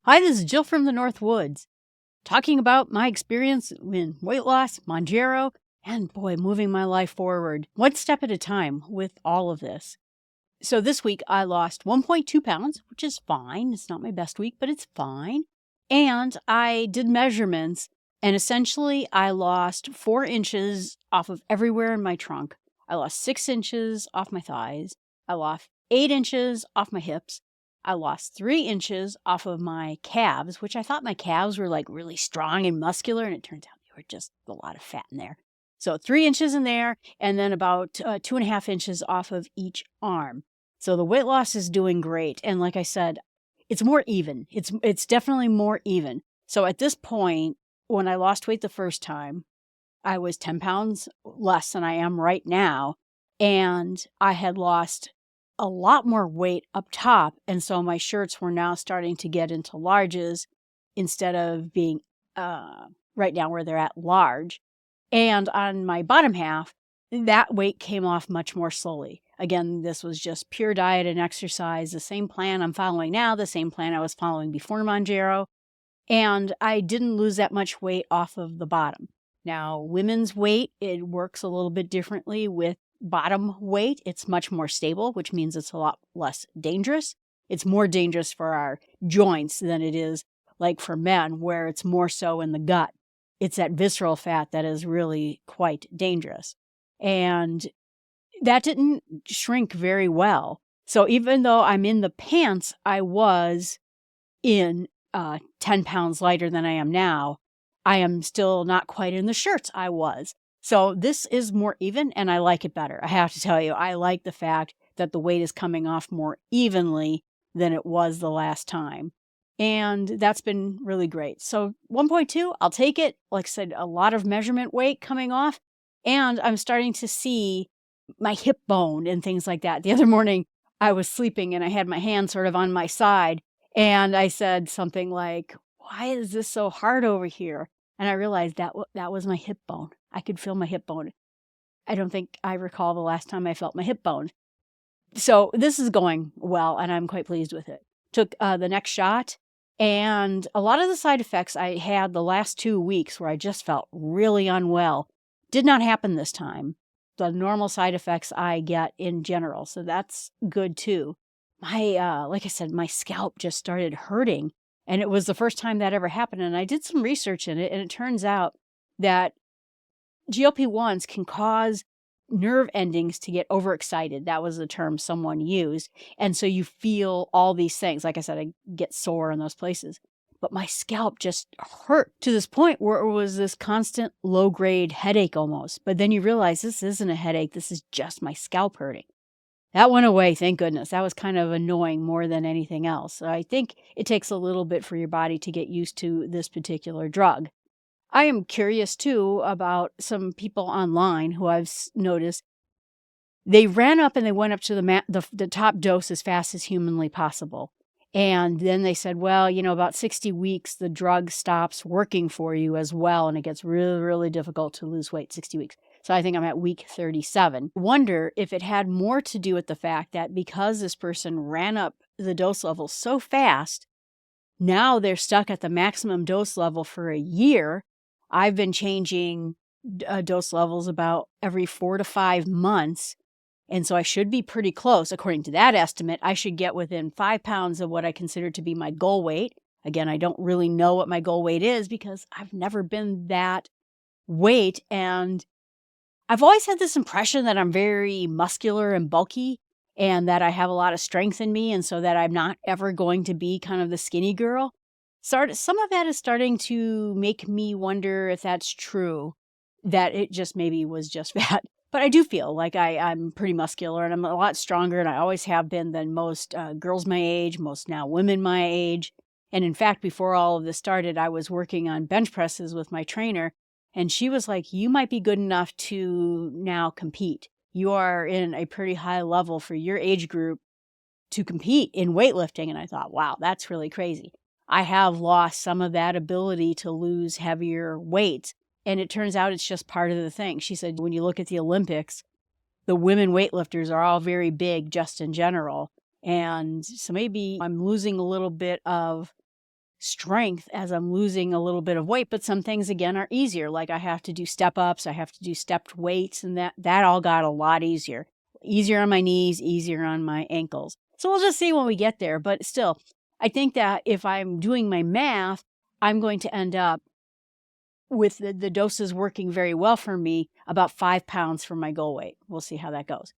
Hi, this is Jill from the North Woods, talking about my experience in weight loss, Mounjaro, and boy, moving my life forward one step at a time with all of this. So this week I lost 1.2 pounds, which is fine. It's not my best week, but it's fine. And I did measurements, and essentially I lost 4 inches off of everywhere in my trunk. I lost 6 inches off my thighs. I lost 8 inches off my hips. I lost 3 inches off of my calves, which I thought my calves were like really strong and muscular, and it turns out they were just a lot of fat in there. So 3 inches in there, and then about 2.5 inches off of each arm. So the weight loss is doing great. And like I said, it's more even. It's definitely more even. So at this point, when I lost weight the first time, I was 10 pounds less than I am right now. And I had lost a lot more weight up top. And so my shirts were now starting to get into larges instead of being right now where they're at large. And on my bottom half, that weight came off much more slowly. Again, this was just pure diet and exercise, the same plan I'm following now, the same plan I was following before Mounjaro. And I didn't lose that much weight off of the bottom. Now, women's weight, it works a little bit differently with bottom weight. It's much more stable, which means it's a lot less dangerous. It's more dangerous for our joints than it is like for men, where it's more so in the gut. It's that visceral fat that is really quite dangerous. And that didn't shrink very well. So even though I'm in the pants, I was in 10 pounds lighter than I am now. I am still not quite in the shirts I was. So this is more even, and I like it better. I have to tell you, I like the fact that the weight is coming off more evenly than it was the last time. And that's been really great. So 1.2, I'll take it. Like I said, a lot of measurement weight coming off. And I'm starting to see my hip bone and things like that. The other morning, I was sleeping and I had my hand sort of on my side. And I said something like, "Why is this so hard over here?" And I realized that was my hip bone. I could feel my hip bone. I don't think I recall the last time I felt my hip bone. So this is going well, and I'm quite pleased with it. Took the next shot, and a lot of the side effects I had the last 2 weeks where I just felt really unwell did not happen this time. The normal side effects I get in general, so that's good too. My, like I said, my scalp just started hurting, and it was the first time that ever happened, and I did some research in it, and it turns out that GLP1s can cause nerve endings to get overexcited. That was the term someone used. And so you feel all these things. Like I said, I get sore in those places. But my scalp just hurt to this point where it was this constant low-grade headache almost. But then you realize this isn't a headache. This is just my scalp hurting. That went away, thank goodness. That was kind of annoying more than anything else. So I think it takes a little bit for your body to get used to this particular drug. I am curious, too, about some people online who I've noticed. They ran up and they went up to the top dose as fast as humanly possible. And then they said, well, about 60 weeks, the drug stops working for you as well, and it gets really, really difficult to lose weight, 60 weeks. So I think I'm at week 37. Wonder if it had more to do with the fact that because this person ran up the dose level so fast, now they're stuck at the maximum dose level for a year. I've been changing dose levels about every 4 to 5 months. And so I should be pretty close. According to that estimate, I should get within 5 pounds of what I consider to be my goal weight. Again, I don't really know what my goal weight is because I've never been that weight. And I've always had this impression that I'm very muscular and bulky and that I have a lot of strength in me, and so that I'm not ever going to be kind of the skinny girl. Some of that is starting to make me wonder if that's true, that it just maybe was just fat. But I do feel like I'm pretty muscular, and I'm a lot stronger, and I always have been than most girls my age, most now women my age. And in fact, before all of this started, I was working on bench presses with my trainer, and she was like, you might be good enough to now compete. You are in a pretty high level for your age group to compete in weightlifting. And I thought, wow, that's really crazy. I have lost some of that ability to lose heavier weights. And it turns out it's just part of the thing. She said, when you look at the Olympics, the women weightlifters are all very big just in general. And so maybe I'm losing a little bit of strength as I'm losing a little bit of weight, but some things again are easier. Like I have to do step ups, I have to do stepped weights, and that all got a lot easier. Easier on my knees, easier on my ankles. So we'll just see when we get there. But still, I think that if I'm doing my math, I'm going to end up with the doses working very well for me, about 5 pounds from my goal weight. We'll see how that goes.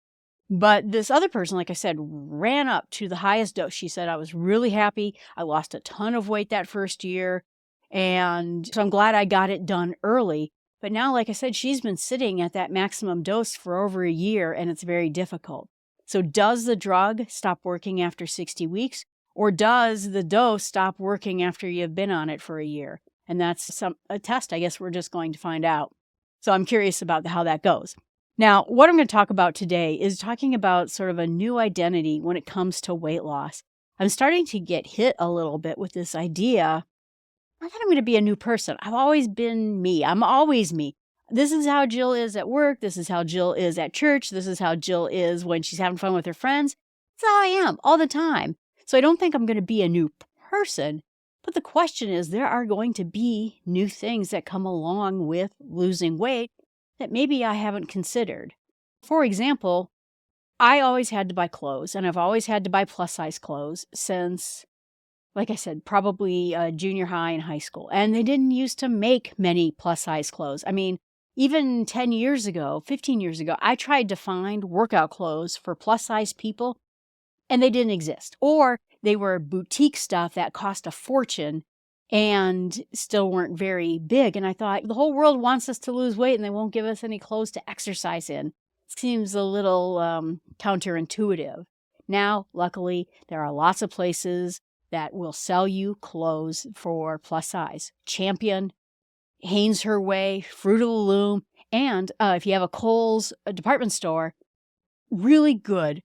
But this other person, like I said, ran up to the highest dose. She said, I was really happy. I lost a ton of weight that first year. And so I'm glad I got it done early. But now, like I said, she's been sitting at that maximum dose for over a year, and it's very difficult. So does the drug stop working after 60 weeks? Or does the dose stop working after you've been on it for a year? And that's a test I guess we're just going to find out. So I'm curious about how that goes. Now, what I'm going to talk about today is talking about sort of a new identity when it comes to weight loss. I'm starting to get hit a little bit with this idea not that I'm going to be a new person. I've always been me. I'm always me. This is how Jill is at work. This is how Jill is at church. This is how Jill is when she's having fun with her friends. That's how I am all the time. So I don't think I'm going to be a new person. But the question is, there are going to be new things that come along with losing weight that maybe I haven't considered. For example, I always had to buy clothes, and I've always had to buy plus-size clothes since, like I said, probably junior high and high school. And they didn't used to make many plus-size clothes. I mean, even 10 years ago, 15 years ago, I tried to find workout clothes for plus-size people, and they didn't exist. Or they were boutique stuff that cost a fortune and still weren't very big. And I thought, the whole world wants us to lose weight and they won't give us any clothes to exercise in. Seems a little counterintuitive. Now, luckily, there are lots of places that will sell you clothes for plus size. Champion, Hanes Her Way, Fruit of the Loom, and if you have a Kohl's department store, really good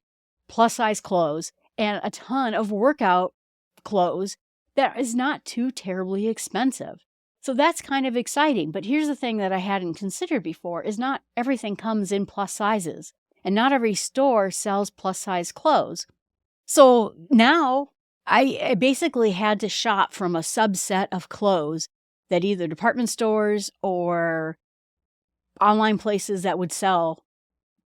plus size clothes and a ton of workout clothes that is not too terribly expensive. So that's kind of exciting. But here's the thing that I hadn't considered before is not everything comes in plus sizes, and not every store sells plus size clothes. So now I basically had to shop from a subset of clothes that either department stores or online places that would sell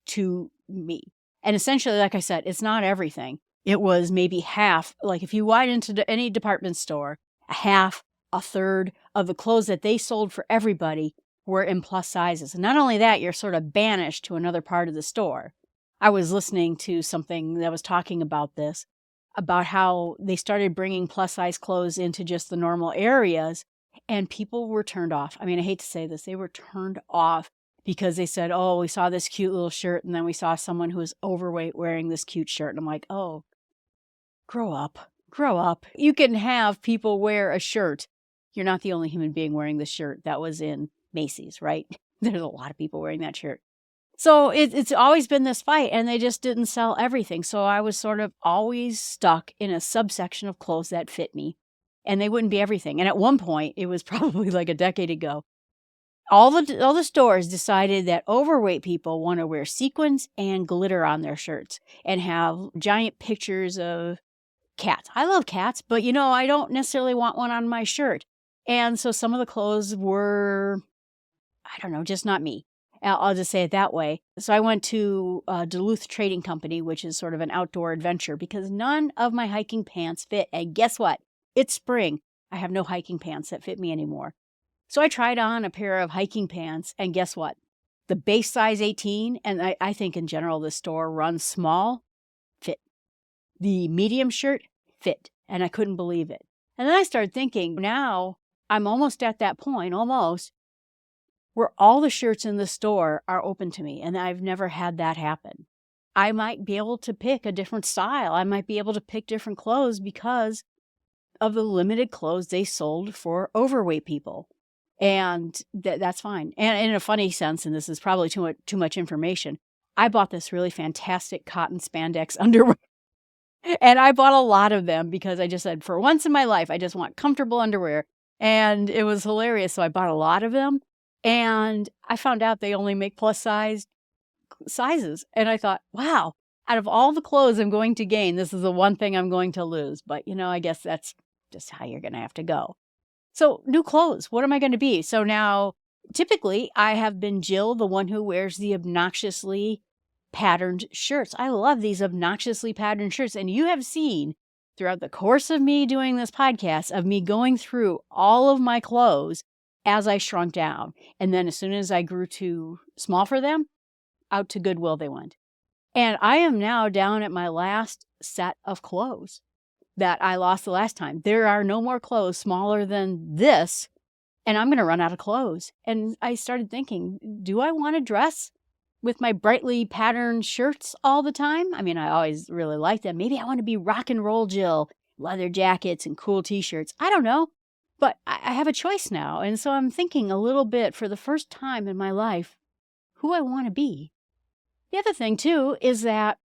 to me. And essentially, like I said, it's not everything. It was maybe half. Like if you went into any department store, a third of the clothes that they sold for everybody were in plus sizes. And not only that, you're sort of banished to another part of the store. I was listening to something that was talking about this, about how they started bringing plus size clothes into just the normal areas, and people were turned off. I mean, I hate to say this, they were turned off because they said, oh, we saw this cute little shirt, and then we saw someone who was overweight wearing this cute shirt. And I'm like, oh, grow up. Grow up. You can have people wear a shirt. You're not the only human being wearing the shirt that was in Macy's, right? There's a lot of people wearing that shirt. So it's always been this fight, and they just didn't sell everything. So I was sort of always stuck in a subsection of clothes that fit me, and they wouldn't be everything. And at one point, it was probably like a decade ago, all the stores decided that overweight people want to wear sequins and glitter on their shirts and have giant pictures of cats. I love cats, but I don't necessarily want one on my shirt. And so some of the clothes were, I don't know, just not me. I'll just say it that way. So I went to Duluth Trading Company, which is sort of an outdoor adventure, because none of my hiking pants fit. And guess what? It's spring. I have no hiking pants that fit me anymore. So I tried on a pair of hiking pants, and guess what? The base size 18, and I think in general the store runs small, fit. The medium shirt fit, and I couldn't believe it. And then I started thinking, now I'm almost at that point, where all the shirts in the store are open to me, and I've never had that happen. I might be able to pick a different style. I might be able to pick different clothes because of the limited clothes they sold for overweight people. And that's fine. And in a funny sense, and this is probably too much information, I bought this really fantastic cotton spandex underwear. And I bought a lot of them because I just said, for once in my life, I just want comfortable underwear. And it was hilarious. So I bought a lot of them. And I found out they only make plus size sizes. And I thought, wow, out of all the clothes I'm going to gain, this is the one thing I'm going to lose. But, I guess that's practice how you're going to have to go. So new clothes, what am I going to be? So now, typically, I have been Jill, the one who wears the obnoxiously patterned shirts. I love these obnoxiously patterned shirts. And you have seen throughout the course of me doing this podcast of me going through all of my clothes as I shrunk down. And then as soon as I grew too small for them, out to Goodwill they went. And I am now down at my last set of clothes that I lost the last time. There are no more clothes smaller than this, and I'm going to run out of clothes. And I started thinking, do I want to dress with my brightly patterned shirts all the time? I mean, I always really liked them. Maybe I want to be rock and roll Jill, leather jackets and cool t-shirts. I don't know, but I have a choice now. And so I'm thinking a little bit for the first time in my life, who I want to be. The other thing too is that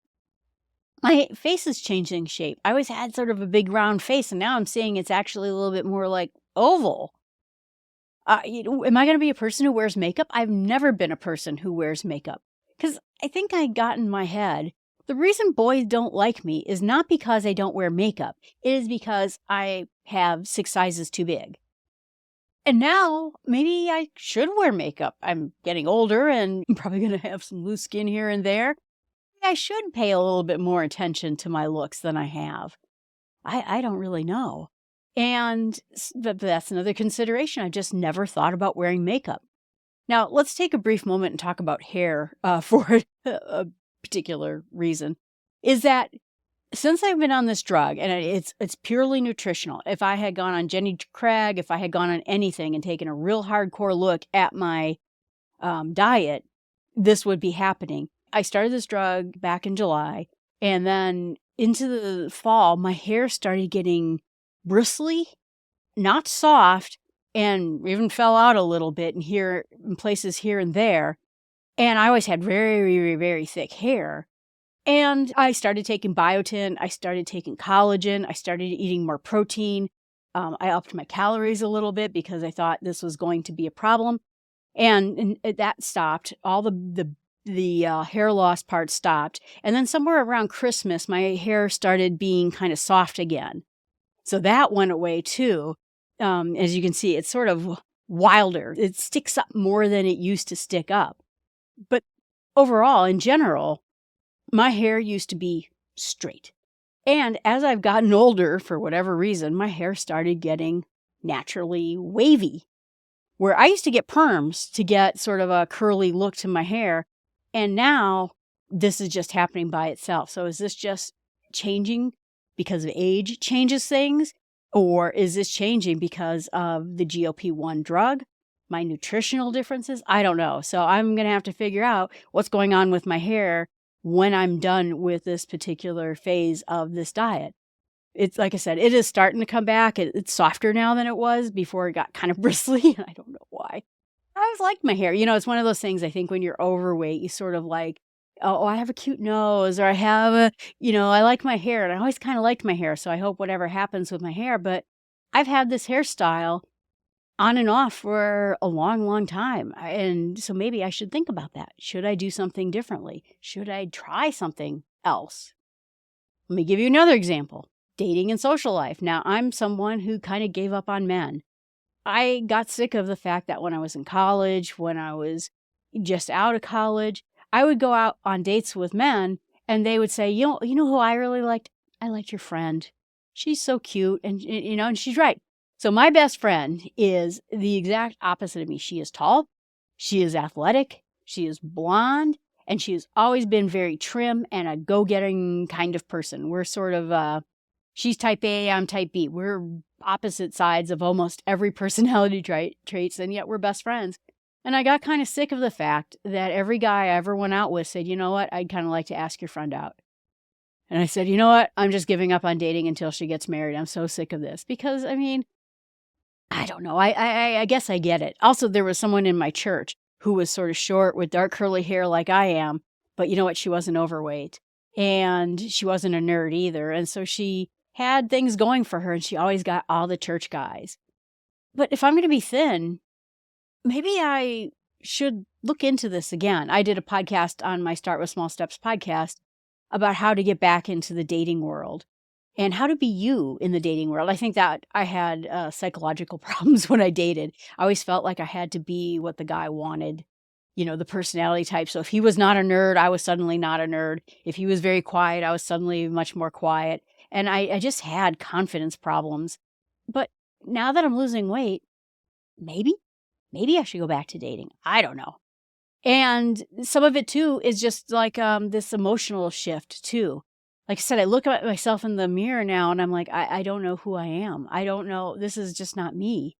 my face is changing shape. I always had sort of a big round face, and now I'm seeing it's actually a little bit more like oval. Am I going to be a person who wears makeup? I've never been a person who wears makeup because I think I got in my head, the reason boys don't like me is not because I don't wear makeup. It is because I have 6 sizes too big. And now maybe I should wear makeup. I'm getting older and I'm probably going to have some loose skin here and there. I should pay a little bit more attention to my looks than I have. I don't really know. And that's another consideration. I just never thought about wearing makeup. Now, let's take a brief moment and talk about hair for a particular reason. Is that since I've been on this drug, and it's purely nutritional, if I had gone on Jenny Craig, if I had gone on anything and taken a real hardcore look at my diet, this would be happening. I started this drug back in July, and then into the fall, my hair started getting bristly, not soft, and even fell out a little bit in places here and there. And I always had very, very, very thick hair. And I started taking biotin. I started taking collagen. I started eating more protein. I upped my calories a little bit because I thought this was going to be a problem. And that stopped. All the hair loss part stopped. And then somewhere around Christmas, my hair started being kind of soft again. So that went away too. As you can see, it's sort of wilder. It sticks up more than it used to stick up. But overall, in general, my hair used to be straight. And as I've gotten older, for whatever reason, my hair started getting naturally wavy. Where I used to get perms to get sort of a curly look to my hair. And now this is just happening by itself. So is this just changing because of age changes things? Or is this changing because of the GLP1 drug? My nutritional differences? I don't know. So I'm going to have to figure out what's going on with my hair when I'm done with this particular phase of this diet. It's like I said, it is starting to come back. It's softer now than it was before it got kind of bristly. I don't know why. I always liked my hair. It's one of those things, I think when you're overweight, you sort of like, oh, I have a cute nose, or I have I like my hair. And I always kind of liked my hair. So I hope whatever happens with my hair. But I've had this hairstyle on and off for a long, long time. And so maybe I should think about that. Should I do something differently? Should I try something else? Let me give you another example. Dating and social life. Now, I'm someone who kind of gave up on men. I got sick of the fact that when I was in college, when I was just out of college, I would go out on dates with men and they would say, you know who I really liked? I liked your friend. She's so cute. And, and she's right. So my best friend is the exact opposite of me. She is tall. She is athletic. She is blonde. And she has always been very trim and a go-getting kind of person. We're sort of, she's type A, I'm type B. We're opposite sides of almost every personality traits, and yet we're best friends. And I got kind of sick of the fact that every guy I ever went out with said, you know what, I'd kind of like to ask your friend out. And I said, you know what, I'm just giving up on dating until she gets married. I'm so sick of this. Because, I don't know. I guess I get it. Also, there was someone in my church who was sort of short with dark curly hair like I am. But you know what? She wasn't overweight. And she wasn't a nerd either. And so she had things going for her. And she always got all the church guys. But if I'm going to be thin, maybe I should look into this again. I did a podcast on my Start with Small Steps podcast about how to get back into the dating world. and how to be you in the dating world. I think that I had psychological problems when I dated. I always felt like I had to be what the guy wanted, the personality type. So if he was not a nerd, I was suddenly not a nerd. If he was very quiet, I was suddenly much more quiet. And I just had confidence problems. But now that I'm losing weight, maybe I should go back to dating. I don't know. And some of it too is just like this emotional shift too. Like I said, I look at myself in the mirror now and I'm like, I don't know who I am. I don't know. This is just not me.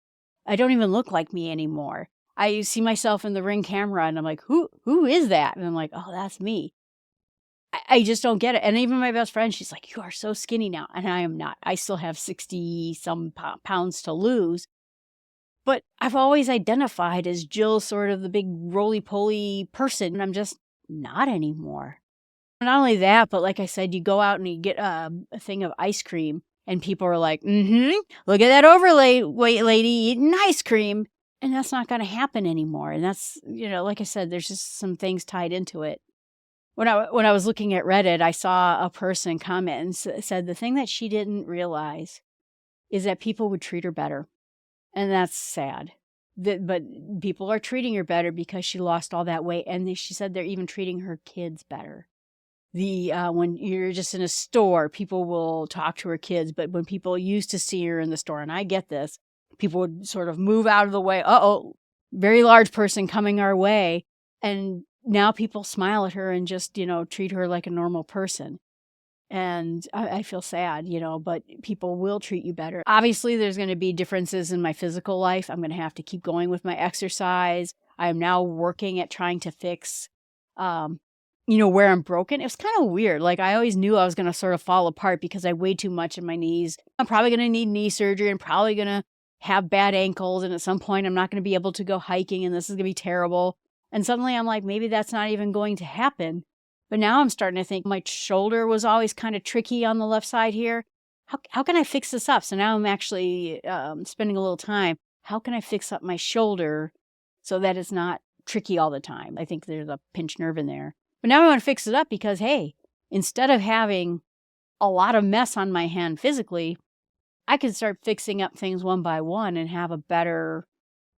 I don't even look like me anymore. I see myself in the Ring camera and I'm like, who is that? And I'm like, oh, that's me. I just don't get it. And even my best friend, she's like, you are so skinny now. And I am not. I still have 60 some pounds to lose. But I've always identified as Jill, sort of the big roly-poly person, and I'm just not anymore. Not only that, but like I said, you go out and you get a thing of ice cream, and people are like, look at that overweight lady eating ice cream. And that's not going to happen anymore. And that's, like I said, there's just some things tied into it. When I was looking at Reddit, I saw a person comment and said the thing that she didn't realize is that people would treat her better. And that's sad. But people are treating her better because she lost all that weight. And she said they're even treating her kids better. When you're just in a store, people will talk to her kids. But when people used to see her in the store, and I get this, people would sort of move out of the way. Uh-oh, very large person coming our way. And now people smile at her and just, treat her like a normal person. And I feel sad, but people will treat you better. Obviously, there's going to be differences in my physical life. I'm going to have to keep going with my exercise. I am now working at trying to fix, where I'm broken. It was kind of weird. Like, I always knew I was going to sort of fall apart because I weighed too much in my knees. I'm probably going to need knee surgery. I'm probably going to have bad ankles. And at some point, I'm not going to be able to go hiking. And this is going to be terrible. And suddenly I'm like, maybe that's not even going to happen. But now I'm starting to think my shoulder was always kind of tricky on the left side here. How can I fix this up? So now I'm actually spending a little time. How can I fix up my shoulder so that it's not tricky all the time? I think there's a pinched nerve in there. But now I want to fix it up because, hey, instead of having a lot of mess on my hand physically, I can start fixing up things one by one and have a better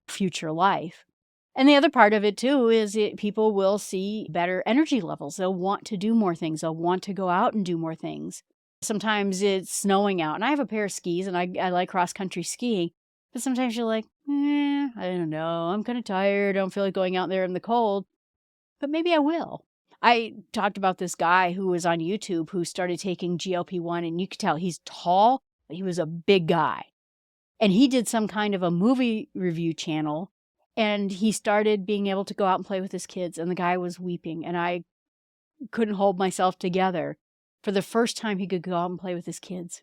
future life. And the other part of it, too, is people will see better energy levels. They'll want to do more things. They'll want to go out and do more things. Sometimes it's snowing out. And I have a pair of skis, and I like cross-country skiing. But sometimes you're like, I don't know. I'm kind of tired. I don't feel like going out there in the cold. But maybe I will. I talked about this guy who was on YouTube who started taking GLP1. And you could tell he's tall, but he was a big guy. And he did some kind of a movie review channel. And he started being able to go out and play with his kids. And the guy was weeping. And I couldn't hold myself together. For the first time, he could go out and play with his kids.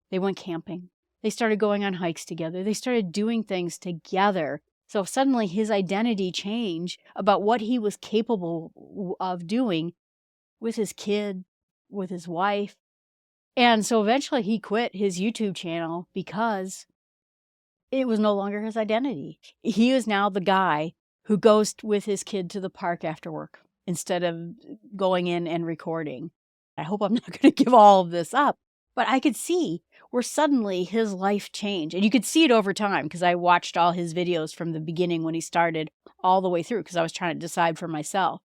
They went camping. They started going on hikes together. They started doing things together. So suddenly his identity changed about what he was capable of doing with his kid, with his wife. And so eventually he quit his YouTube channel because it was no longer his identity. He is now the guy who goes with his kid to the park after work instead of going in and recording. I hope I'm not going to give all of this up, but I could see where suddenly his life changed. And you could see it over time because I watched all his videos from the beginning when he started all the way through because I was trying to decide for myself.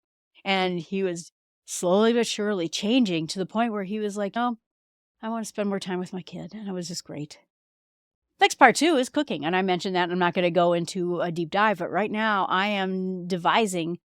And he was slowly but surely changing to the point where he was like, oh, I want to spend more time with my kid. And it was just great. Next part, too, is cooking. And I mentioned that, and I'm not going to go into a deep dive, but right now I am devising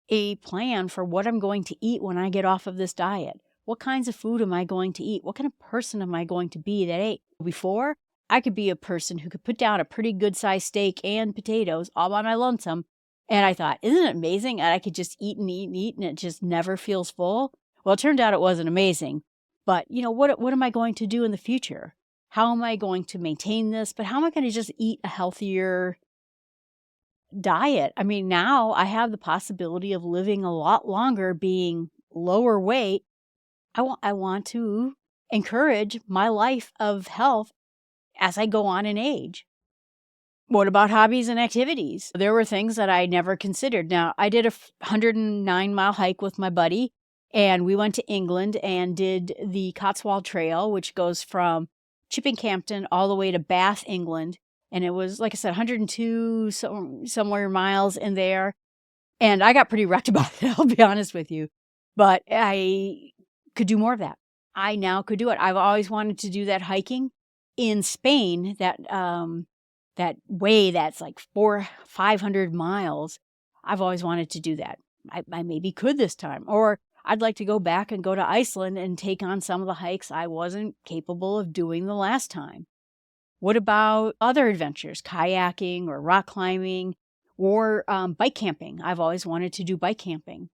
a plan for what I'm going to eat when I get off of this diet. What kinds of food am I going to eat? What kind of person am I going to be that ate? Before, I could be a person who could put down a pretty good-sized steak and potatoes all by my lonesome. And I thought, isn't it amazing that I could just eat and eat and eat and it just never feels full? Well, it turned out it wasn't amazing. But, what am I going to do in the future? How am I going to maintain this? But how am I going to just eat a healthier diet? I mean, now I have the possibility of living a lot longer, being lower weight. I want to encourage my life of health as I go on in age. What about hobbies and activities? There were things that I never considered. Now, I did a 109-mile hike with my buddy, And we went to England and did the Cotswold Trail, which goes from Chippinghampton all the way to Bath, England. And it was, like I said, 102 somewhere miles in there. And I got pretty wrecked about it, I'll be honest with you. But I could do more of that. I now could do it. I've always wanted to do that hiking in Spain, that way that's like 500 miles. I've always wanted to do that. I maybe could this time. Or I'd like to go back and go to Iceland and take on some of the hikes I wasn't capable of doing the last time. What about other adventures, kayaking or rock climbing or bike camping? I've always wanted to do bike camping.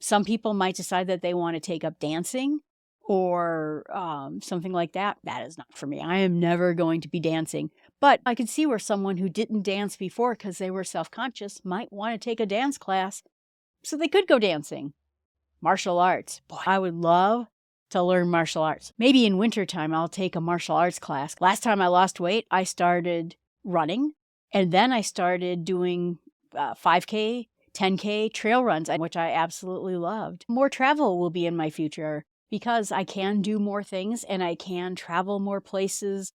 Some people might decide that they want to take up dancing or something like that. That is not for me. I am never going to be dancing. But I could see where someone who didn't dance before because they were self-conscious might want to take a dance class so they could go dancing. Martial arts. Boy, I would love to learn martial arts. Maybe in wintertime, I'll take a martial arts class. Last time I lost weight, I started running, and then I started doing 5K, 10K trail runs, which I absolutely loved. More travel will be in my future because I can do more things and I can travel more places.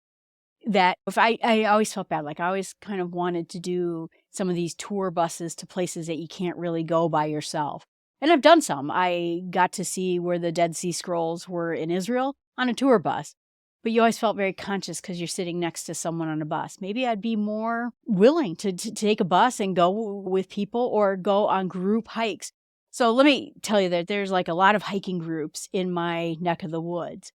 That if I always felt bad. Like I always kind of wanted to do some of these tour buses to places that you can't really go by yourself. And I've done some. I got to see where the Dead Sea Scrolls were in Israel on a tour bus. But you always felt very conscious because you're sitting next to someone on a bus. Maybe I'd be more willing to take a bus and go with people or go on group hikes. So let me tell you that there's like a lot of hiking groups in my neck of the woods.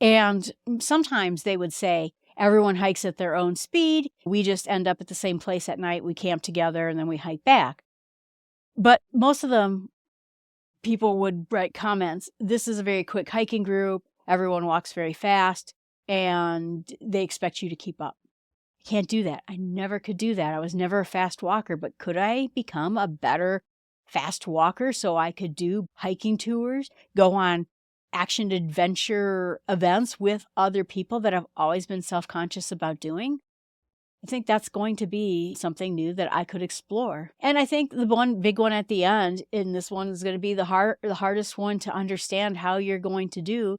And sometimes they would say, everyone hikes at their own speed. We just end up at the same place at night. We camp together and then we hike back. But most of them, people would write comments. This is a very quick hiking group. Everyone walks very fast and they expect you to keep up. I can't do that. I never could do that. I was never a fast walker, but could I become a better fast walker so I could do hiking tours, go on action adventure events with other people that I've always been self-conscious about doing? I think that's going to be something new that I could explore. And I think the one big one at the end, and this one is going to be the hardest one to understand how you're going to do.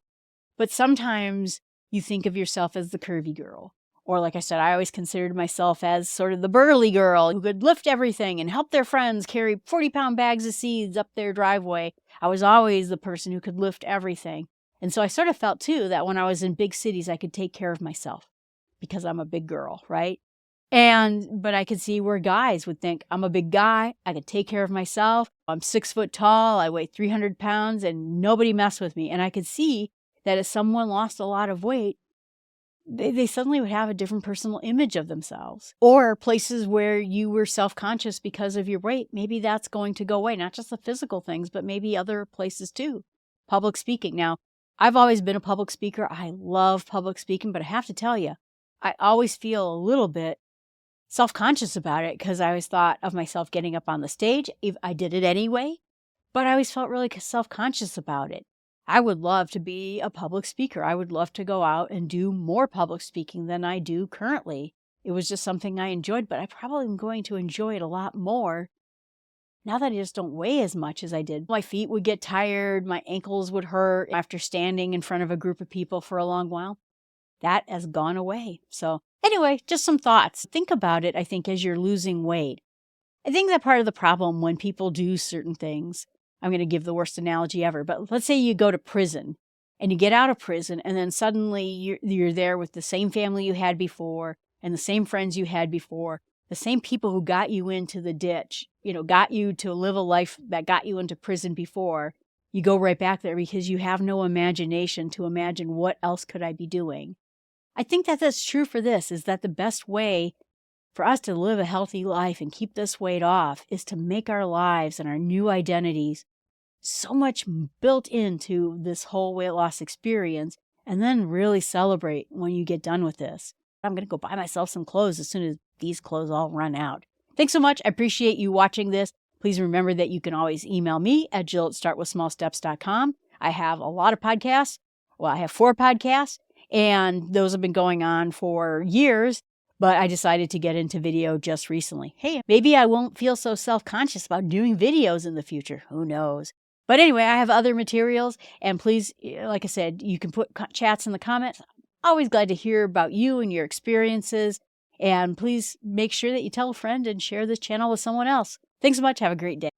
But sometimes you think of yourself as the curvy girl. Or like I said, I always considered myself as sort of the burly girl who could lift everything and help their friends carry 40-pound bags of seeds up their driveway. I was always the person who could lift everything. And so I sort of felt, too, that when I was in big cities, I could take care of myself because I'm a big girl, right? But I could see where guys would think, I'm a big guy, I could take care of myself, I'm 6 foot tall, I weigh 300 pounds, and nobody messed with me. And I could see that if someone lost a lot of weight, they suddenly would have a different personal image of themselves. Or places where you were self-conscious because of your weight, maybe that's going to go away. Not just the physical things, but maybe other places too. Public speaking. Now, I've always been a public speaker. I love public speaking, but I have to tell you, I always feel a little bit self-conscious about it because I always thought of myself getting up on the stage. If I did it anyway, but I always felt really self-conscious about it. I would love to be a public speaker. I would love to go out and do more public speaking than I do currently. It was just something I enjoyed, but I probably am going to enjoy it a lot more now that I just don't weigh as much as I did. My feet would get tired. My ankles would hurt after standing in front of a group of people for a long while. That has gone away. So anyway, just some thoughts. Think about it, I think, as you're losing weight. I think that part of the problem when people do certain things, I'm going to give the worst analogy ever, but let's say you go to prison and you get out of prison and then suddenly you're there with the same family you had before and the same friends you had before, the same people who got you into the ditch, got you to live a life that got you into prison before. You go right back there because you have no imagination to imagine what else could I be doing. I think that that's true for this, is that the best way for us to live a healthy life and keep this weight off is to make our lives and our new identities so much built into this whole weight loss experience, and then really celebrate when you get done with this. I'm going to go buy myself some clothes as soon as these clothes all run out. Thanks so much. I appreciate you watching this. Please remember that you can always email me at jill@startwithsmallsteps.com. I have a lot of podcasts. Well, I have 4 podcasts, and those have been going on for years. But I decided to get into video just recently. Hey, maybe I won't feel so self-conscious about doing videos in the future. Who knows? But anyway, I have other materials, and please, like I said, you can put chats in the comments. Always glad to hear about you and your experiences. And please make sure that you tell a friend and share this channel with someone else. Thanks so much. Have a great day.